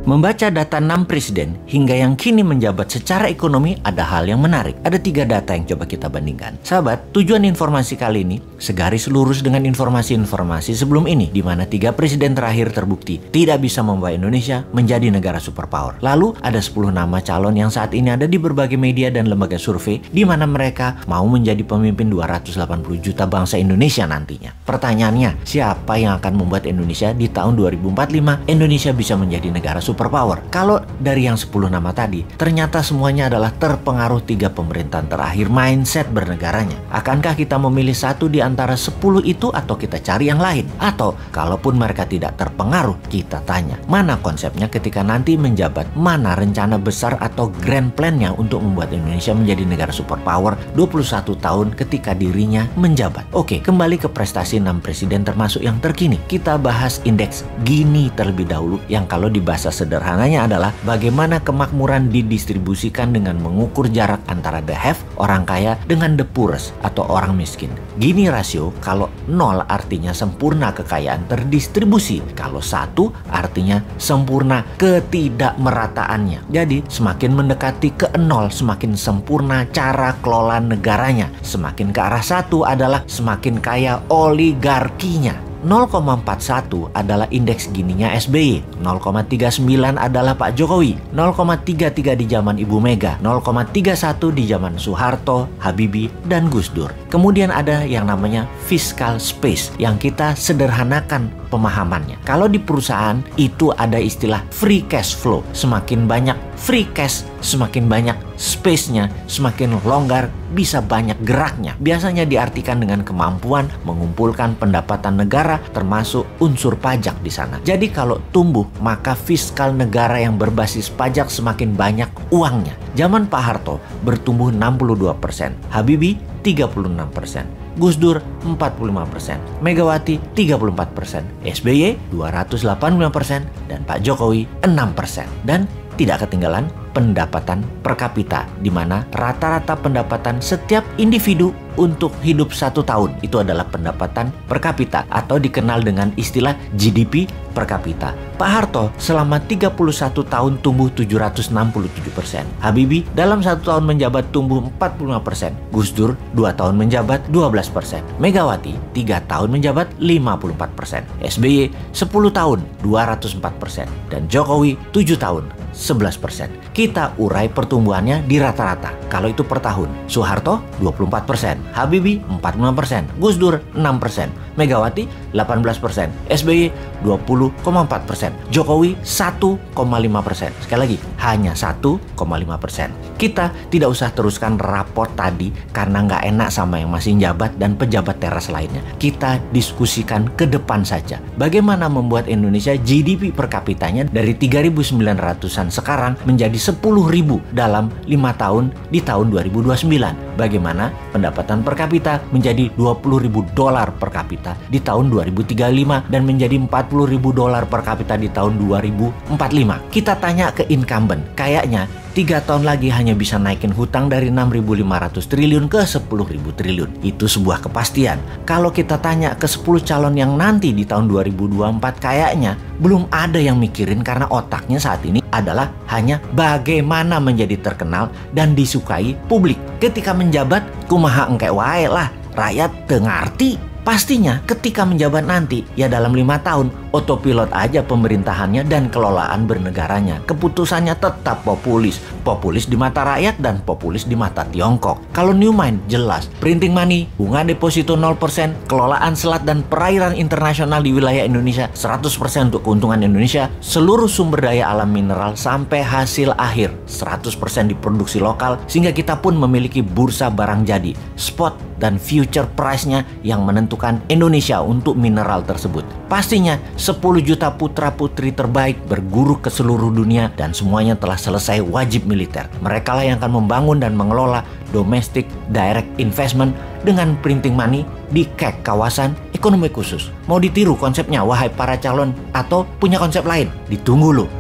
Membaca data 6 presiden hingga yang kini menjabat secara ekonomi ada hal yang menarik. Ada 3 data yang coba kita bandingkan. Sahabat, tujuan informasi kali ini segaris lurus dengan informasi-informasi sebelum ini, di mana 3 presiden terakhir terbukti tidak bisa membawa Indonesia menjadi negara superpower. Lalu ada 10 nama calon yang saat ini ada di berbagai media dan lembaga survei, di mana mereka mau menjadi pemimpin 280 juta bangsa Indonesia nantinya. Pertanyaannya, siapa yang akan membuat Indonesia di tahun 2045 Indonesia bisa menjadi negara superpower? Kalau dari yang 10 nama tadi, ternyata semuanya adalah terpengaruh 3 pemerintahan terakhir mindset bernegaranya. Akankah kita memilih satu di antara 10 itu atau kita cari yang lain? Atau kalaupun mereka tidak terpengaruh, kita tanya, mana konsepnya ketika nanti menjabat? Mana rencana besar atau grand plan-nya untuk membuat Indonesia menjadi negara superpower 21 tahun ketika dirinya menjabat? Oke, kembali ke prestasi 6 presiden termasuk yang terkini. Kita bahas indeks Gini terlebih dahulu, yang kalau di bahasa sederhananya adalah bagaimana kemakmuran didistribusikan dengan mengukur jarak antara the have, orang kaya, dengan the poorest atau orang miskin. Gini rasio, kalau 0 artinya sempurna kekayaan terdistribusi, kalau 1 artinya sempurna ketidakmerataannya. Jadi semakin mendekati ke 0 semakin sempurna cara kelola negaranya. Semakin ke arah 1 adalah semakin kaya oligarkinya. 0,41 adalah indeks Gininya SBY, 0,39 adalah Pak Jokowi, 0,33 di zaman Ibu Mega, 0,31 di zaman Soeharto, Habibie, dan Gus Dur. Kemudian ada yang namanya fiscal space yang kita sederhanakan pemahamannya. Kalau di perusahaan itu ada istilah free cash flow. Semakin banyak free cash, semakin banyak space-nya, semakin longgar, bisa banyak geraknya. Biasanya diartikan dengan kemampuan mengumpulkan pendapatan negara termasuk unsur pajak di sana. Jadi kalau tumbuh, maka fiskal negara yang berbasis pajak semakin banyak uangnya. Zaman Pak Harto bertumbuh 62%, Habibie 36%, Gus Dur 45%, Megawati 34%, SBY 285%, dan Pak Jokowi 6%. Dan tidak ketinggalan pendapatan per kapita, di mana rata-rata pendapatan setiap individu untuk hidup 1 tahun itu adalah pendapatan per kapita atau dikenal dengan istilah GDP per kapita. Pak Harto selama 31 tahun tumbuh 767%. Habibie dalam 1 tahun menjabat tumbuh 45%. Gus Dur 2 tahun menjabat 12%. Megawati 3 tahun menjabat 54%. SBY 10 tahun 204%. Dan Jokowi 7 tahun 11%. Kita urai pertumbuhannya di rata-rata. Kalau itu per tahun, Soeharto 24%, Habibie 45%, Gus Dur 6%, Megawati 18%, SBY 20,4%, Jokowi 1,5%. Sekali lagi, hanya 1,5%. Kita tidak usah teruskan raport tadi karena nggak enak sama yang masih jabat dan pejabat teras lainnya. Kita diskusikan ke depan saja. Bagaimana membuat Indonesia GDP per kapitanya dari 3.900-an sekarang menjadi 10.000 dalam 5 tahun di tahun 2029. Bagaimana pendapatan per kapita menjadi $20.000 per kapita di tahun 2035 dan menjadi $40.000 per kapita di tahun 2045. Kita tanya ke incumbent, kayaknya 3 tahun lagi hanya bisa naikin hutang dari 6.500 triliun ke 10.000 triliun. Itu sebuah kepastian. Kalau kita tanya ke 10 calon yang nanti di tahun 2024, kayaknya belum ada yang mikirin karena otaknya saat ini adalah hanya bagaimana menjadi terkenal dan disukai publik. Ketika menjabat, kumaha engke wae lah, rakyat teu ngarti. Pastinya ketika menjabat nanti, ya dalam 5 tahun, otopilot aja pemerintahannya dan kelolaan bernegaranya. Keputusannya tetap populis. Populis di mata rakyat dan populis di mata Tiongkok. Kalau New Mind jelas, printing money, bunga deposito 0%, kelolaan selat dan perairan internasional di wilayah Indonesia 100% untuk keuntungan Indonesia, seluruh sumber daya alam mineral sampai hasil akhir 100% diproduksi lokal, sehingga kita pun memiliki bursa barang jadi, spot dan future price-nya yang menentukan Indonesia untuk mineral tersebut. Pastinya 10 juta putra-putri terbaik berguru ke seluruh dunia dan semuanya telah selesai wajib militer. Mereka lah yang akan membangun dan mengelola domestic direct investment dengan printing money di KEK, kawasan ekonomi khusus. Mau ditiru konsepnya, wahai para calon, atau punya konsep lain? Ditunggu loh.